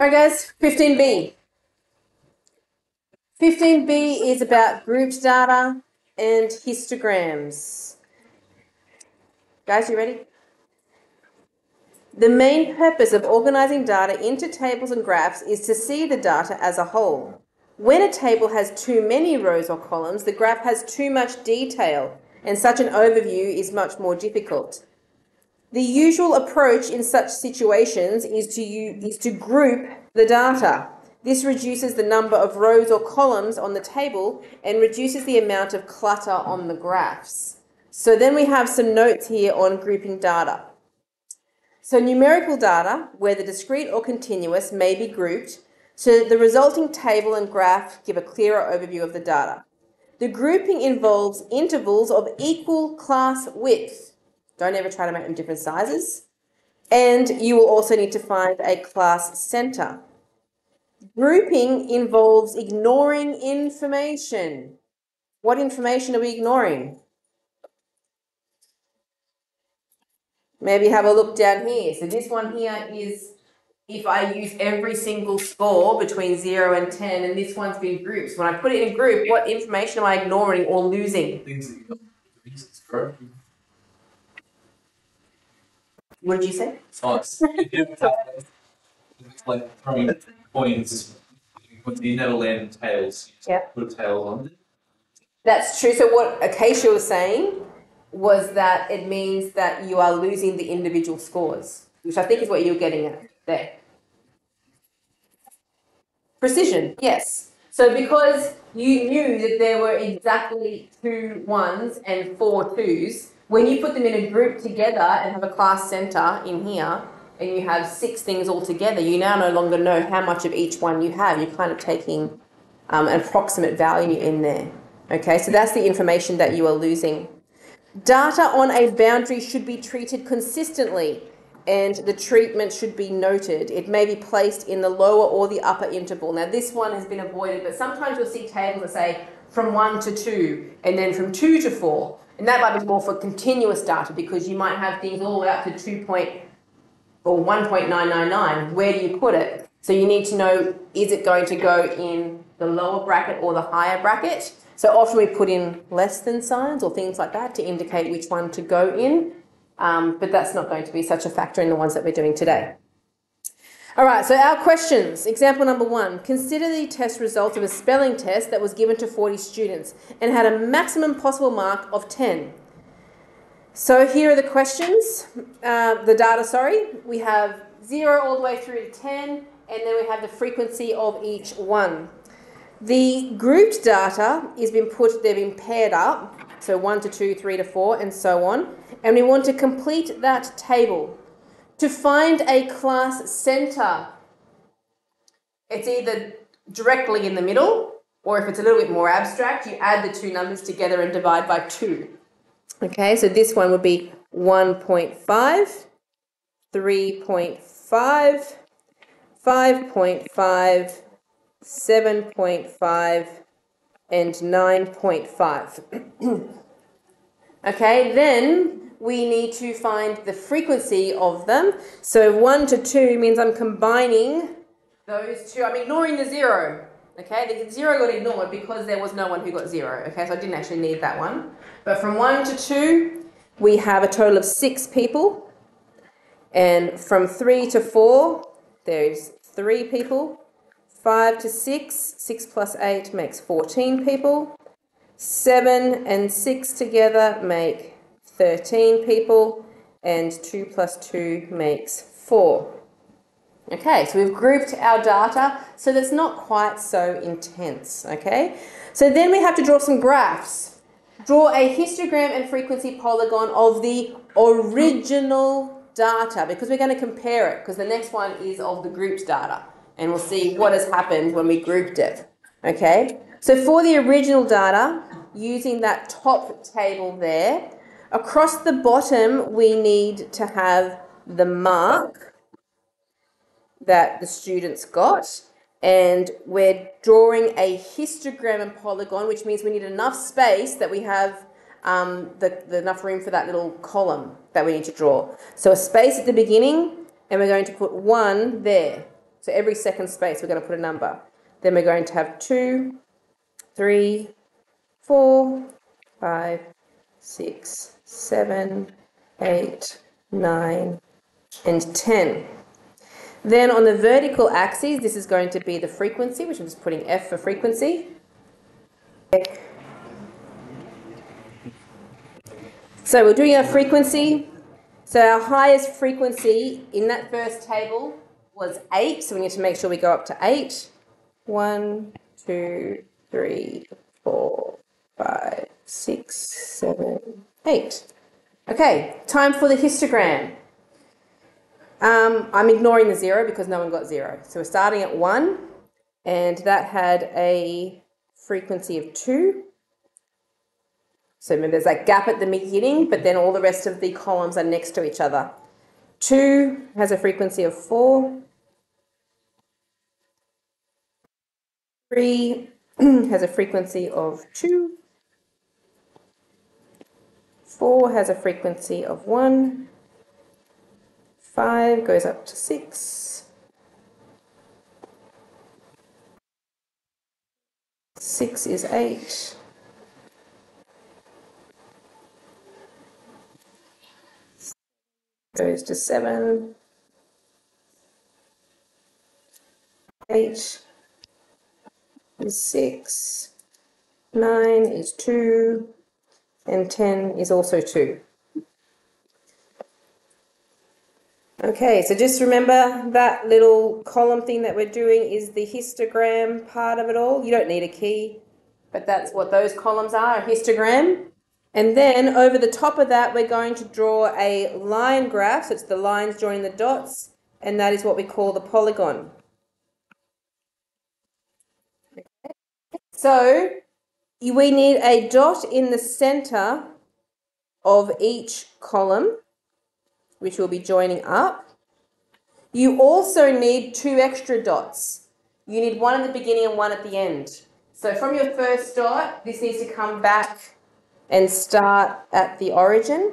All right, guys, 15B. 15B is about grouped data and histograms. Guys, you ready? The main purpose of organising data into tables and graphs is to see the data as a whole. When a table has too many rows or columns, the graph has too much detail, and such an overview is much more difficult. The usual approach in such situations is to group the data. This reduces the number of rows or columns on the table and reduces the amount of clutter on the graphs. So then we have some notes here on grouping data. So numerical data, whether discrete or continuous, may be grouped, so the resulting table and graph give a clearer overview of the data. The grouping involves intervals of equal class width. Don't ever try to make them different sizes. And you will also need to find a class center. Grouping involves ignoring information. What information are we ignoring? Maybe have a look down here. So this one here is if I use every single score between 0 and 10, and this one's been grouped. When I put it in a group, what information am I ignoring or losing? Things that you got reasons, correct? What did you say? It's like throwing coins. You never land tails. Yeah. Put tails on it. That's true. So what Acacia was saying was that it means that you are losing the individual scores, which I think is what you're getting at there. Precision, yes. So because you knew that there were exactly 2 1s and 4 2s, when you put them in a group together and have a class center in here, and you have 6 things all together, you now no longer know how much of each one you have. You're kind of taking an approximate value in there. Okay, so that's the information that you are losing. Data on a boundary should be treated consistently, and the treatment should be noted. It may be placed in the lower or the upper interval. Now this one has been avoided, but sometimes you'll see tables that say from 1 to 2 and then from 2 to 4. And that might be more for continuous data because you might have things all the way up to 1.999. Where do you put it? So you need to know, is it going to go in the lower bracket or the higher bracket? So often we put in less than signs or things like that to indicate which one to go in. But that's not going to be such a factor in the ones that we're doing today. All right, so our questions. Example number 1. Consider the test result of a spelling test that was given to 40 students and had a maximum possible mark of 10. So here are the questions, the data, sorry. We have 0 all the way through to 10, and then we have the frequency of each one. The grouped data is been put, they've been paired up, so 1 to 2, 3 to 4, and so on. And we want to complete that table. To find a class center, it's either directly in the middle, or if it's a little bit more abstract, you add the 2 numbers together and divide by 2. Okay, so this one would be 1.5, 3.5, 5.5, 7.5, and 9.5. Okay, then we need to find the frequency of them. So 1 to 2 means I'm combining those 2. I'm ignoring the 0. Okay, the 0 got ignored because there was no one who got 0. Okay, so I didn't actually need that one. But from 1 to 2, we have a total of 6 people. And from 3 to 4, there's 3 people. 5 to 6, 6 plus 8 makes 14 people. 7 and 6 together make 13 people, and 2 plus 2 makes 4. Okay, so we've grouped our data so that's not quite so intense, okay? So then we have to draw some graphs. Draw a histogram and frequency polygon of the original data because we're going to compare it because the next one is of the grouped data and we'll see what has happened when we grouped it, okay? So for the original data, using that top table there, across the bottom, we need to have the mark that the students got, and we're drawing a histogram and polygon, which means we need enough space that we have enough room for that little column that we need to draw. So a space at the beginning, and we're going to put 1 there. So every second space, we're going to put a number. Then we're going to have 2, 3, 4, 5, 6, 7, 8, 9, and 10. Then on the vertical axis, this is going to be the frequency, which I'm just putting F for frequency. So we're doing our frequency. So our highest frequency in that first table was 8. So we need to make sure we go up to 8. 1, 2, 3, 4, 5, 6, 7, 8. Okay, time for the histogram. I'm ignoring the 0 because no one got 0. So we're starting at 1, and that had a frequency of 2. So remember, there's that gap at the beginning, but then all the rest of the columns are next to each other. 2 has a frequency of 4. 3 has a frequency of 2. 4 has a frequency of 1. 5 goes up to 6. 6 is 8. 6 goes to 7. 8 is 6. 9 is 2. And 10 is also 2. Okay, so just remember that little column thing that we're doing is the histogram part of it all. You don't need a key, but that's what those columns are, a histogram. And then over the top of that, we're going to draw a line graph. So it's the lines joining the dots, and that is what we call the polygon. Okay. So we need a dot in the center of each column, which will be joining up. You also need 2 extra dots. You need one at the beginning and one at the end. So from your first dot, this needs to come back and start at the origin.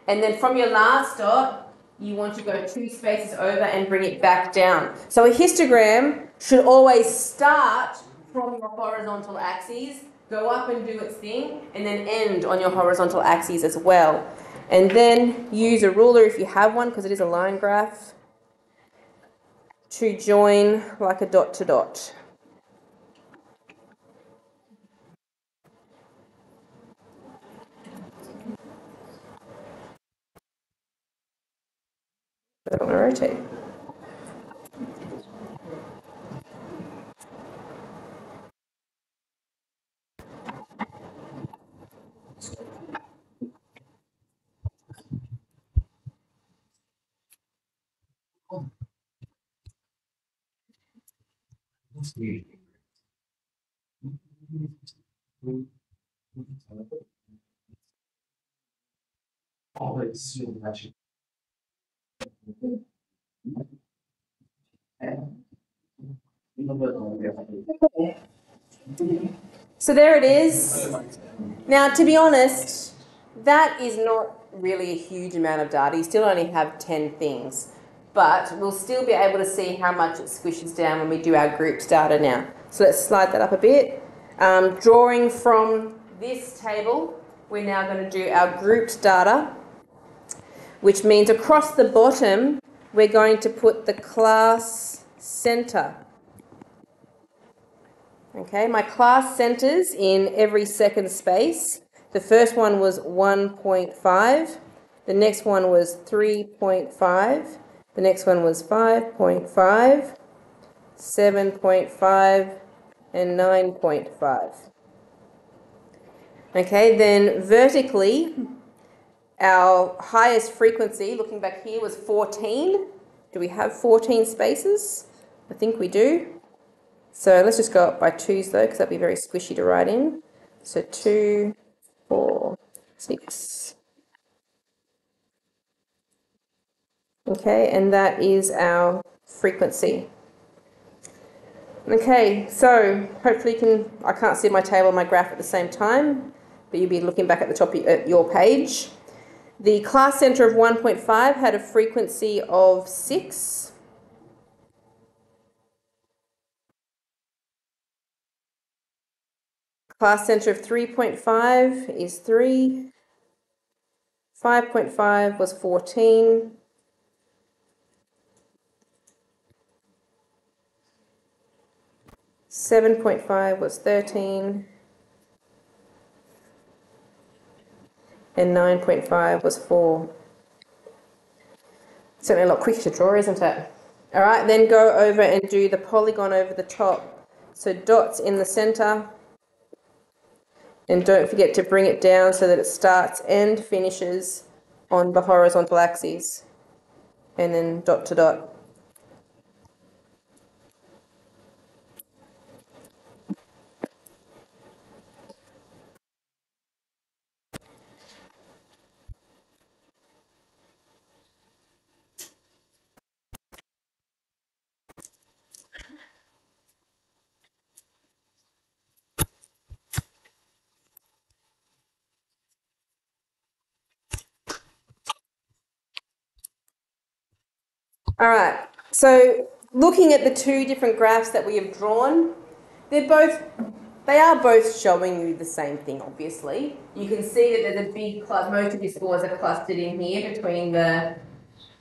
And then from your last dot, you want to go 2 spaces over and bring it back down. So a histogram should always start from your horizontal axis, go up and do its thing, and then end on your horizontal axis as well. And then use a ruler if you have one, because it is a line graph, to join like a dot to dot. I don't want to rotate. So there it is. Now, to be honest, that is not really a huge amount of data. You still only have 10 things, but we'll still be able to see how much it squishes down when we do our groups data now. So let's slide that up a bit. Drawing from this table, we're now going to do our grouped data, which means across the bottom, we're going to put the class center. Okay, my class centers in every second space. The first one was 1.5. The next one was 3.5. The next one was 5.5, 7.5, and 9.5. Okay, then vertically, our highest frequency, looking back here, was 14. Do we have 14 spaces? I think we do. So let's just go up by 2s though, because that'd be very squishy to write in. So 2, 4, 6. Okay, and that is our frequency. Okay, so hopefully you can, I can't see my table and my graph at the same time, but you'll be looking back at the top of your page. The class center of 1.5 had a frequency of 6. Class centre of 3.5 is 3. 5.5 was 14. 7.5 was 13. And 9.5 was 4. Certainly a lot quicker to draw, isn't it? All right, then go over and do the polygon over the top. So dots in the centre. And don't forget to bring it down so that it starts and finishes on the horizontal axis. And then dot to dot. All right, so looking at the two different graphs that we have drawn, they are both showing you the same thing, obviously. You can see that there's a big cluster, most of your scores are clustered in here between the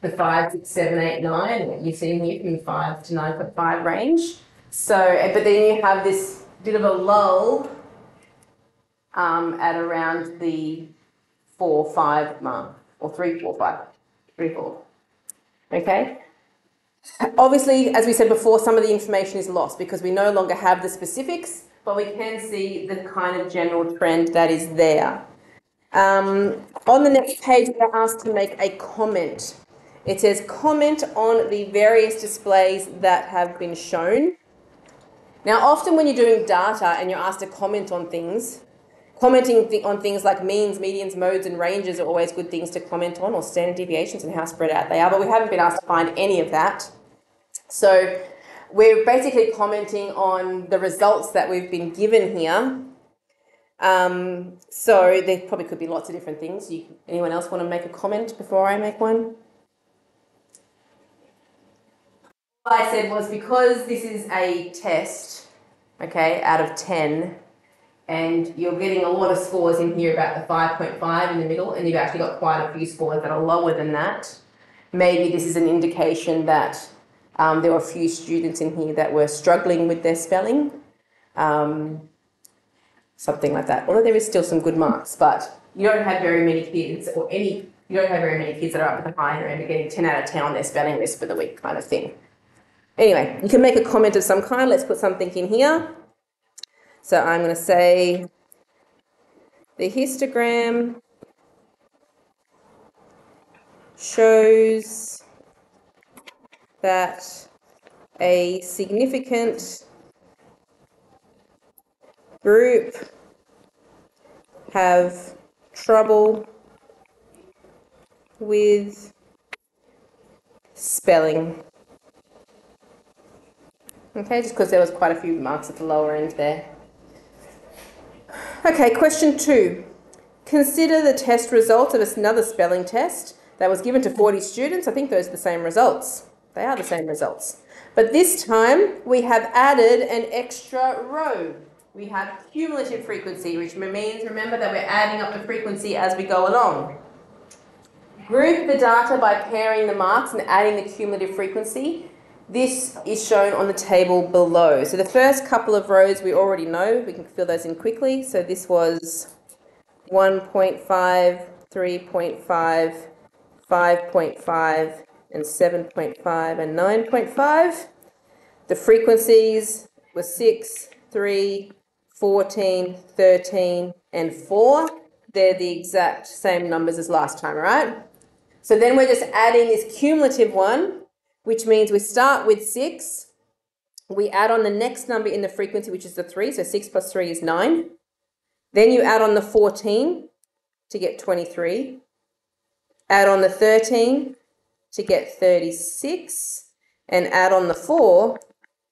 5, 6, 7, 8, 9, you see here from 5 to 9.5 range. So, but then you have this bit of a lull at around the 4, 5 mark, or 3, 4, 5, 3, 4. Okay? Obviously, as we said before, some of the information is lost because we no longer have the specifics, but we can see the kind of general trend that is there. On the next page, we're asked to make a comment. It says, comment on the various displays that have been shown. Now, often when you're doing data and you're asked to comment on things, commenting on things like means, medians, modes, and ranges are always good things to comment on, or standard deviations and how spread out they are, but we haven't been asked to find any of that. So we're basically commenting on the results that we've been given here. So there probably could be lots of different things. Anyone else want to make a comment before I make one? What I said was, because this is a test, okay, out of 10, and you're getting a lot of scores in here about the 5.5 in the middle, and you've actually got quite a few scores that are lower than that. Maybe this is an indication that there were a few students in here that were struggling with their spelling, something like that. Although there is still some good marks, but you don't have very many kids, you don't have very many kids that are up at the higher end and getting 10 out of 10 on their spelling list for the week kind of thing. Anyway, you can make a comment of some kind. Let's put something in here. So I'm going to say the histogram shows that a significant group have trouble with spelling. Okay, just because there was quite a few marks at the lower end there. Okay, question 2. Consider the test results of another spelling test that was given to 40 students. I think those are the same results. They are the same results. But this time we have added an extra row. We have cumulative frequency, which means, remember, that we're adding up the frequency as we go along. Group the data by pairing the marks and adding the cumulative frequency. This is shown on the table below. So the first couple of rows we already know. We can fill those in quickly. So this was 1.5, 3.5, 5.5, and 7.5 and 9.5. The frequencies were 6, 3, 14, 13, and 4. They're the exact same numbers as last time, all right? So then we're just adding this cumulative one, which means we start with 6. We add on the next number in the frequency, which is the 3. So 6 plus 3 is 9. Then you add on the 14 to get 23. Add on the 13 to get 36. And add on the 4,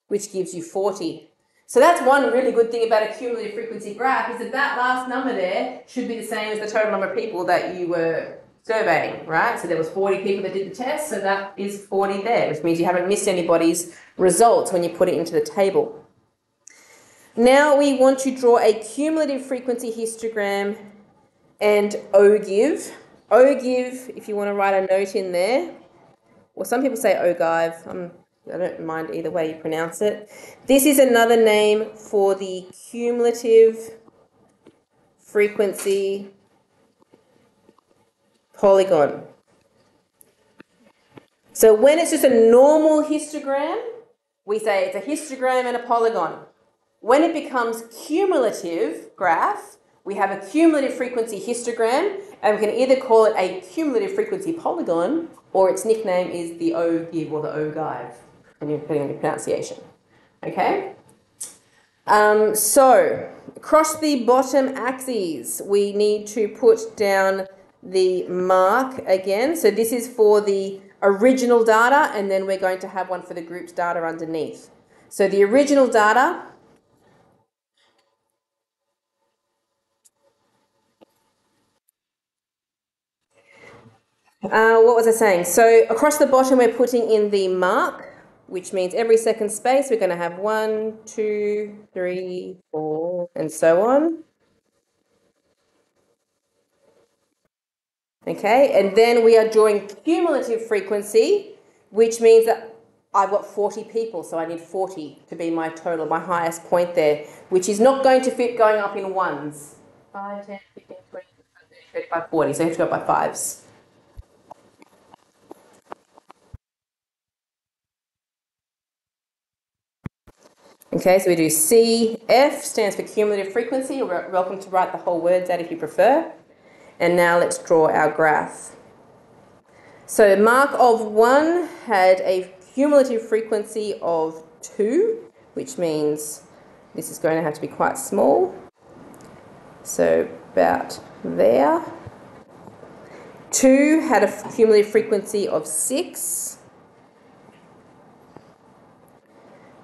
which gives you 40. So that's one really good thing about a cumulative frequency graph, is that that last number there should be the same as the total number of people that you were surveying, right? So there was 40 people that did the test, so that is 40 there, which means you haven't missed anybody's results when you put it into the table. Now we want to draw a cumulative frequency histogram and ogive. Ogive, if you want to write a note in there, or some people say ogive, I don't mind either way you pronounce it. This is another name for the cumulative frequency polygon. So when it's just a normal histogram, we say it's a histogram and a polygon. When it becomes cumulative graph, we have a cumulative frequency histogram, and we can either call it a cumulative frequency polygon, or its nickname is the ogive or the ogive, depending on your pronunciation. Okay? So, across the bottom axes, we need to put down the mark again. So this is for the original data, and then we're going to have one for the group's data underneath. So the original data, what was I saying? So across the bottom, we're putting in the mark, which means every second space, we're going to have 1, 2, 3, 4, and so on. Okay, and then we are drawing cumulative frequency, which means that I've got 40 people, so I need 40 to be my total, my highest point there, which is not going to fit going up in ones. 5, 10, 15, 20, 30, 35, 40, so you have to go by fives. Okay, so we do CF, stands for cumulative frequency. You're welcome to write the whole words out if you prefer. And now let's draw our graph. So mark of 1 had a cumulative frequency of 2, which means this is going to have to be quite small. So about there. 2 had a cumulative frequency of 6.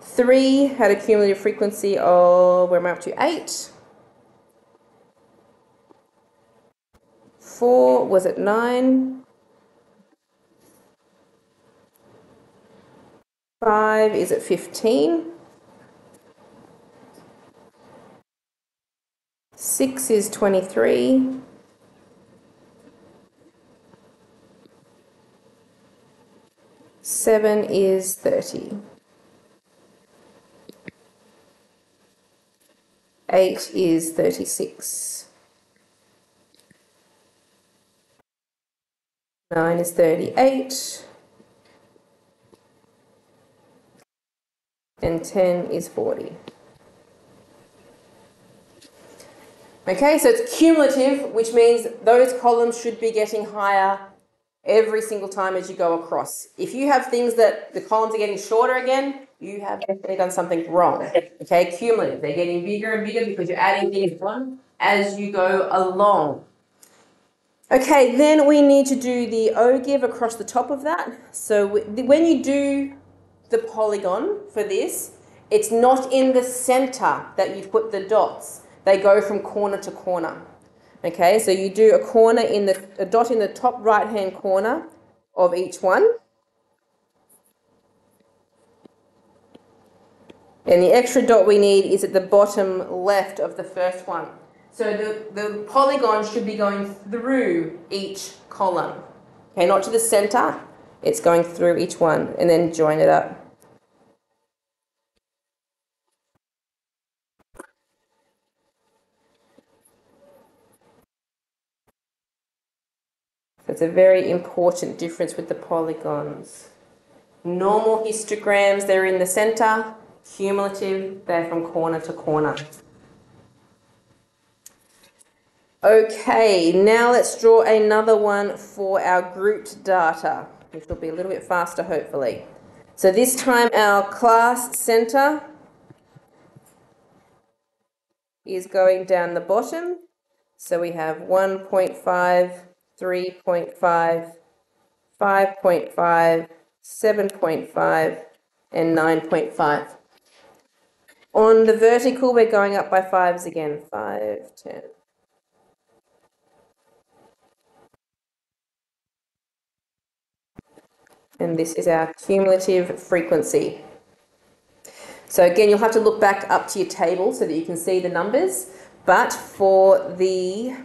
3 had a cumulative frequency of, where am I up to, 8. 4 was at 9. 5 is at 15. 6 is 23. 7 is 30. 8 is 36. 9 is 38. And 10 is 40. Okay, so it's cumulative, which means those columns should be getting higher every single time as you go across. If you have things that the columns are getting shorter again, you have definitely done something wrong. Okay, cumulative. They're getting bigger and bigger because you're adding things on as you go along. Okay, then we need to do the ogive across the top of that. So when you do the polygon for this, it's not in the center that you put the dots. They go from corner to corner. Okay, so you do a dot in the top right-hand corner of each one. And the extra dot we need is at the bottom left of the first one. So the polygon should be going through each column. Okay, not to the center. It's going through each one and then join it up. So it's a very important difference with the polygons. Normal histograms, they're in the center. Cumulative, they're from corner to corner. Okay, now let's draw another one for our grouped data, which will be a little bit faster, hopefully. So this time our class center is going down the bottom. So we have 1.5, 3.5, 5.5, 7.5, and 9.5. On the vertical, we're going up by 5s again. 5, 10. And this is our cumulative frequency. So again, you'll have to look back up to your table so that you can see the numbers. But for the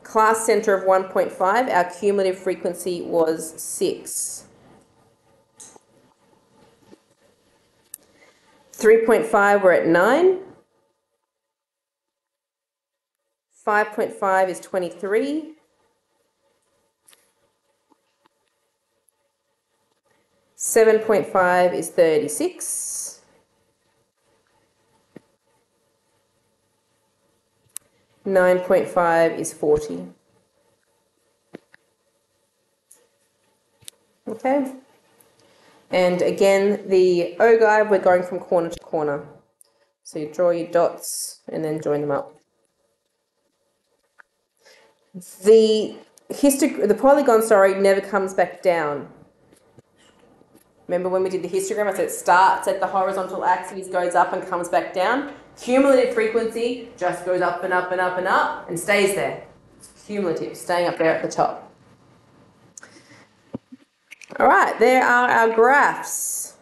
class centre of 1.5, our cumulative frequency was 6. 3.5, we're at 9. 5.5 is 23. 7.5 is 36. 9.5 is 40. Okay. And again, the O guide, we're going from corner to corner. So you draw your dots and then join them up. The polygon, never comes back down. Remember when we did the histogram, I said it starts at the horizontal axis, goes up and comes back down. Cumulative frequency just goes up and up and up and up and stays there. It's cumulative, staying up there at the top. All right, there are our graphs.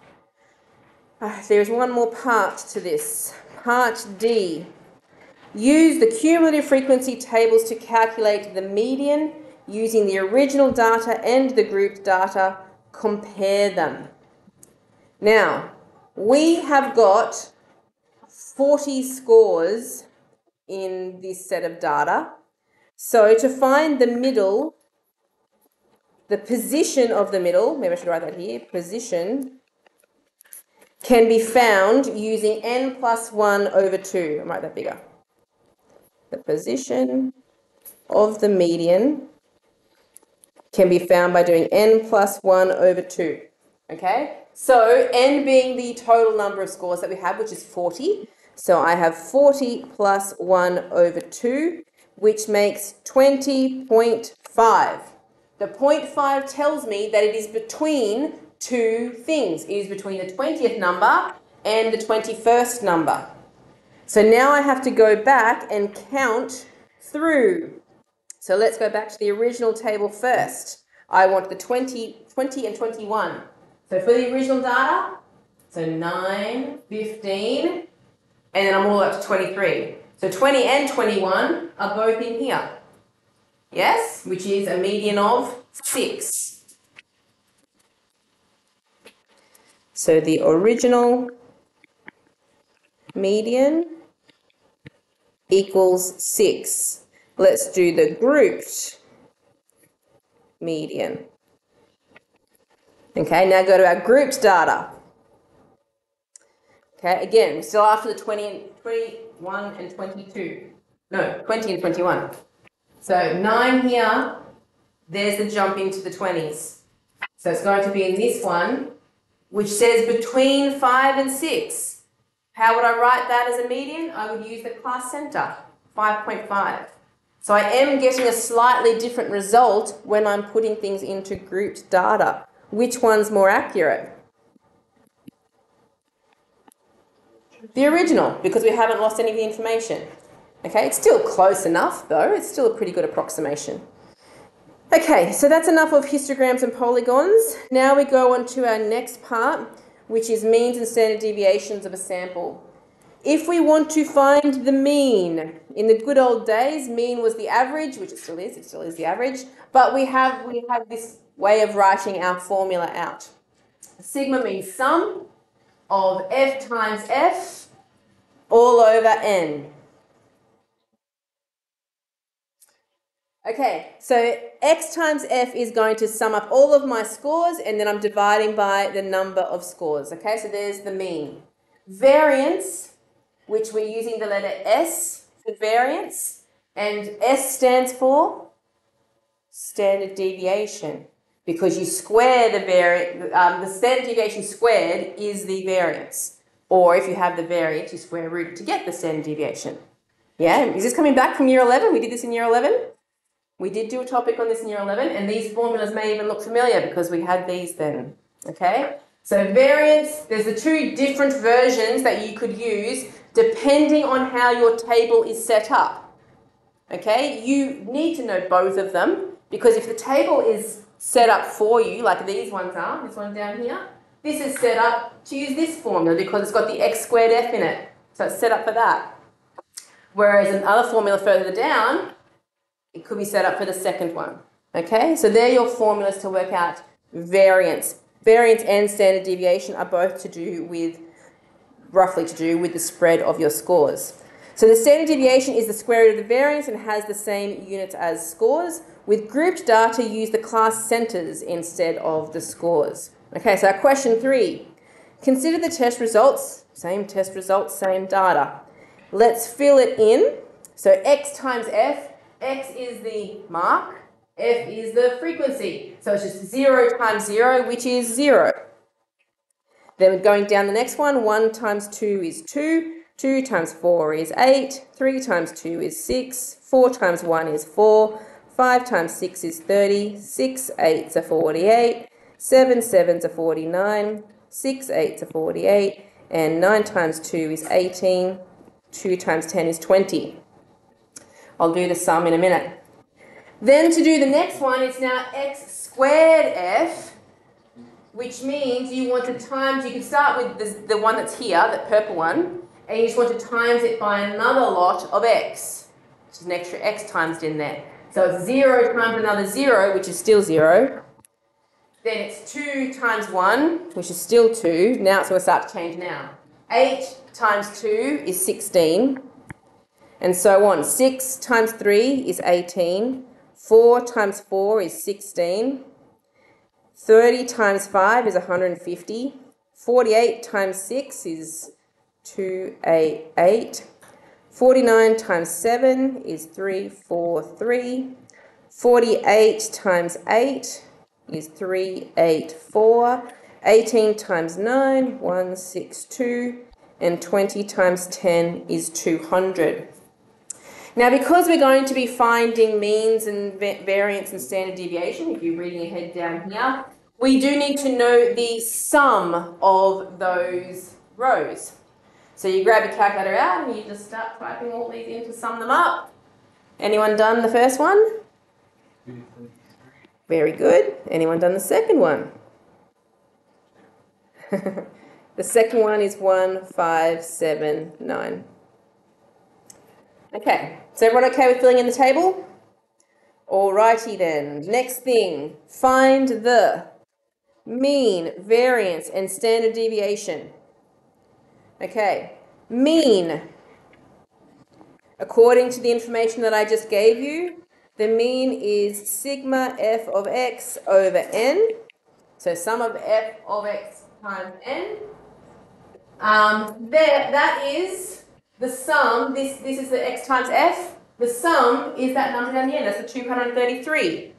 There's one more part to this. Part D. Use the cumulative frequency tables to calculate the median using the original data and the grouped data. Compare them. Now, we have got 40 scores in this set of data. So to find the middle, the position of the middle, maybe I should write that here, position, can be found using n plus 1 over 2. I'll write that bigger. The position of the median can be found by doing n plus 1 over 2. Okay? So n being the total number of scores that we have, which is 40. So I have 40 plus 1 over 2, which makes 20.5. The 0.5 tells me that it is between two things. It is between the 20th number and the 21st number. So now I have to go back and count through. So let's go back to the original table first. I want the 20 and 21. So for the original data, so 9, 15, and then I'm all up to 23. So 20 and 21 are both in here. Yes, which is a median of 6. So the original median equals 6. Let's do the grouped median. Okay, now go to our grouped data. Okay, again, we're still after the 21 and 22. No, 20 and 21. So 9 here, there's the jump into the 20s. So it's going to be in this one, which says between 5 and 6. How would I write that as a median? I would use the class centre, 5.5. So I am getting a slightly different result when I'm putting things into grouped data. Which one's more accurate? The original, because we haven't lost any of the information. Okay, it's still close enough though. It's still a pretty good approximation. Okay, so that's enough of histograms and polygons. Now we go on to our next part, which is means and standard deviations of a sample. If we want to find the mean, in the good old days, mean was the average, which it still is the average, but we have this way of writing our formula out. Sigma means sum of f times f all over n. Okay, so x times f is going to sum up all of my scores, and then I'm dividing by the number of scores. Okay, so there's the mean. Variance, which we're using the letter S for variance, and S stands for standard deviation, because you square the the standard deviation squared is the variance. Or if you have the variance, you square root it to get the standard deviation. Yeah, is this coming back from year 11? We did this in year 11. We did do a topic on this in year 11, and these formulas may even look familiar because we had these then. Okay, so variance, there's the two different versions that you could use depending on how your table is set up. Okay, you need to know both of them, because if the table is set up for you, like these ones are, this one down here, this is set up to use this formula because it's got the x squared f in it. So it's set up for that. Whereas another formula further down, it could be set up for the second one. Okay, so they're your formulas to work out variance. Variance and standard deviation are both roughly to do with the spread of your scores. So the standard deviation is the square root of the variance and has the same units as scores. With grouped data, use the class centers instead of the scores. Okay, so our question 3. Consider the test results, same test results, same data. Let's fill it in. So x times f, x is the mark, f is the frequency. So it's just 0 times 0, which is 0. Then going down the next one, 1 times 2 is 2, 2 times 4 is 8, 3 times 2 is 6, 4 times 1 is 4, 5 times 6 is 30, 6 8s are 48, 7 7s are 49, 6 8s are 48, and 9 times 2 is 18, 2 times 10 is 20. I'll do the sum in a minute. Then to do the next one, it's now x squared f, which means you want to times, you can start with the one that's here, that purple one, and you just want to times it by another lot of x, which is an extra x times in there. So it's 0 times another 0, which is still 0. Then it's 2 times 1, which is still 2. Now it's going to start to change now. 8 times 2 is 16, and so on. 6 times 3 is 18. 4 times 4 is 16. 30 times 5 is 150. 48 times 6 is 288. 49 times 7 is 343. 48 times 8 is 384. 18 times 9, 162. And 20 times 10 is 200. Now, because we're going to be finding means and variance and standard deviation, if you're reading ahead down here, we do need to know the sum of those rows. So you grab your calculator out and you just start typing all these in to sum them up. Anyone done the first one? Very good. Anyone done the second one? The second one is 1579. Okay, so everyone okay with filling in the table? Alrighty then. Next thing, find the mean, variance, and standard deviation. Okay, mean. According to the information that I just gave you, the mean is sigma f of x over n. So sum of f of x times n. That is the sum. This is the x times f. The sum is that number down the end. That's the 233.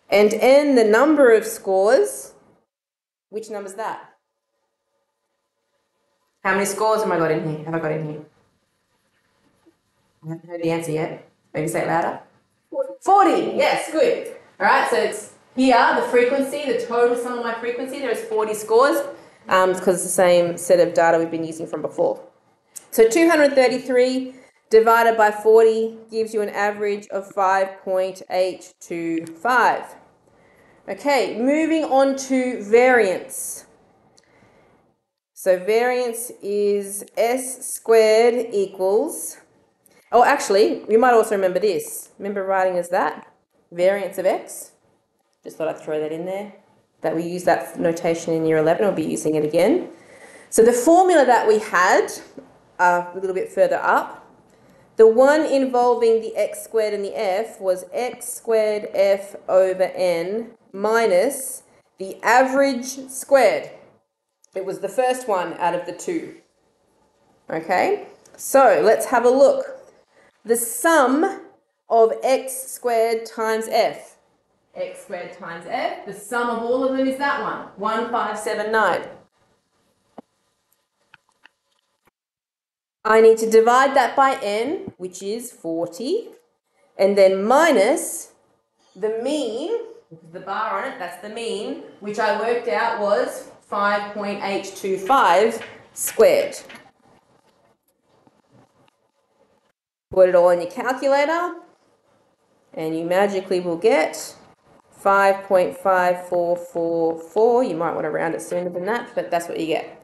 And n, the number of scores. Which number is that? How many scores have I got in here? I haven't heard the answer yet. Maybe say it louder. 40. Yes, good. All right, so it's here, the frequency, the total sum of my frequency, there is 40 scores because it's the same set of data we've been using from before. So 233 divided by 40 gives you an average of 5.825. Okay, moving on to variance. So variance is s squared equals, oh actually, you might also remember this. Remember writing as that? Variance of x. Just thought I'd throw that in there. That we use that notation in year 11, I'll be using it again. So the formula that we had, a little bit further up, the one involving the x squared and the f was x squared f over n minus the average squared. It was the first one out of the two. Okay, so let's have a look. The sum of x squared times f. X squared times f, the sum of all of them is that one, 1579. I need to divide that by n, which is 40, and then minus the mean, the bar on it, that's the mean, which I worked out was 5.825 squared. Put it all in your calculator, and you magically will get 5.5444. You might want to round it sooner than that, but that's what you get.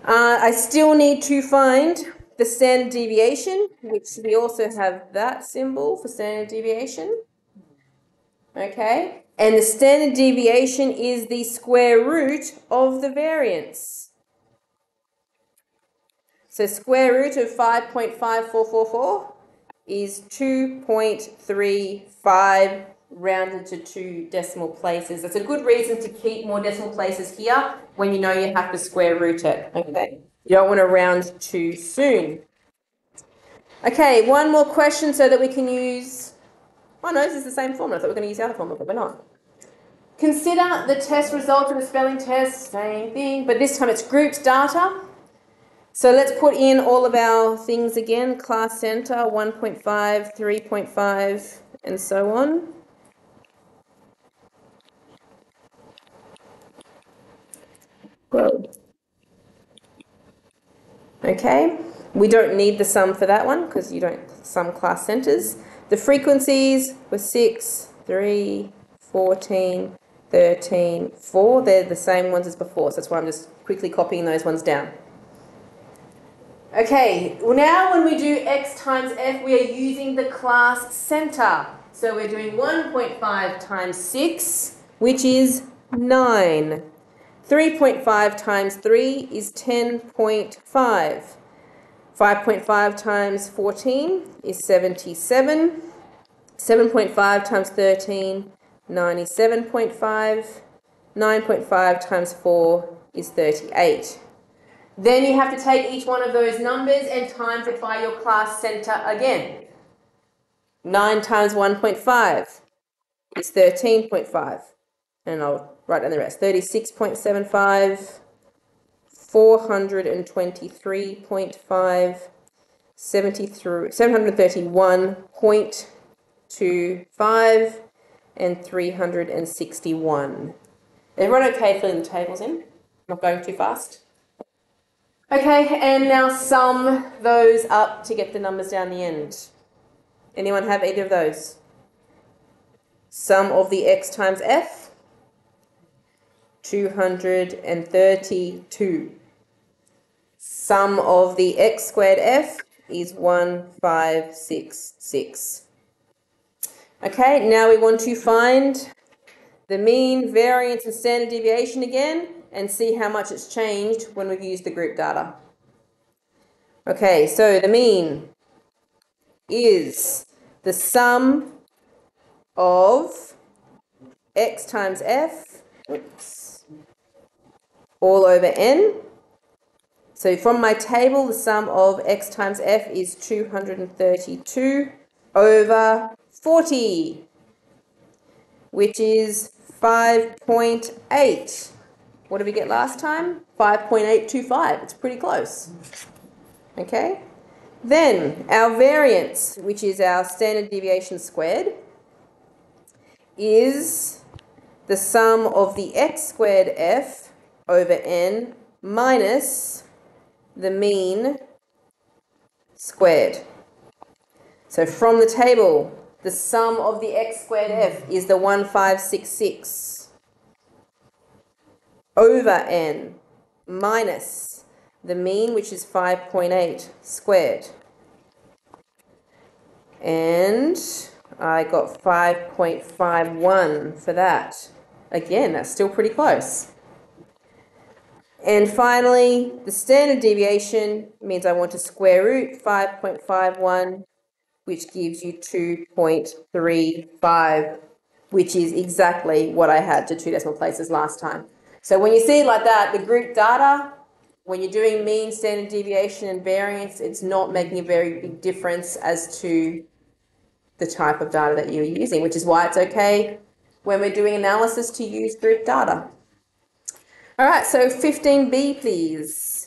I still need to find the standard deviation, which we also have that symbol for standard deviation. Okay, and the standard deviation is the square root of the variance. So square root of 5.5444 is 2.35 rounded to 2 decimal places. That's a good reason to keep more decimal places here when you know you have to square root it. Okay, you don't want to round too soon. Okay, one more question so that we can use, oh no, this is the same formula. I thought we were going to use the other formula, but we're not. Consider the test result of a spelling test, same thing, but this time it's grouped data. So let's put in all of our things again, class center, 1.5, 3.5, and so on. Whoa. Okay, we don't need the sum for that one because you don't sum class centers. The frequencies were 6, 3, 14, 13, 4. They're the same ones as before, so that's why I'm just quickly copying those ones down. Okay, well now when we do x times f, we are using the class center. So we're doing 1.5 times 6, which is 9. 3.5 times 3 is 10.5. 5.5 times 14 is 77. 7.5 times 13, 97.5. 9.5 times 4 is 38. Then you have to take each one of those numbers and times it by your class center again. 9 times 1.5 is 13.5. And I'll write down the rest. 36.75, 423.5, 731.25, and 361. Everyone okay filling the tables in? Not going too fast? Okay, and now sum those up to get the numbers down the end. Anyone have either of those? Sum of the x times f, 232. Sum of the x squared f is 1566. Okay, now we want to find the mean, variance, and standard deviation again and see how much it's changed when we've used the group data. Okay, so the mean is the sum of x times f, all over n. So from my table, the sum of x times f is 232 over 40, which is 5.8. What did we get last time? 5.825. It's pretty close. Okay. Then our variance, which is our standard deviation squared, is the sum of the x squared f over n minus the mean squared. So from the table, the sum of the x squared f is the 1566 over n minus the mean, which is 5.8 squared. And I got 5.51 for that. Again, that's still pretty close. And finally, the standard deviation means I want to square root 5.51, which gives you 2.35, which is exactly what I had to 2 decimal places last time. So when you see it like that, the group data, when you're doing mean, standard deviation, and variance, it's not making a very big difference as to the type of data that you're using, which is why it's okay when we're doing analysis to use group data. All right, so 15B, please.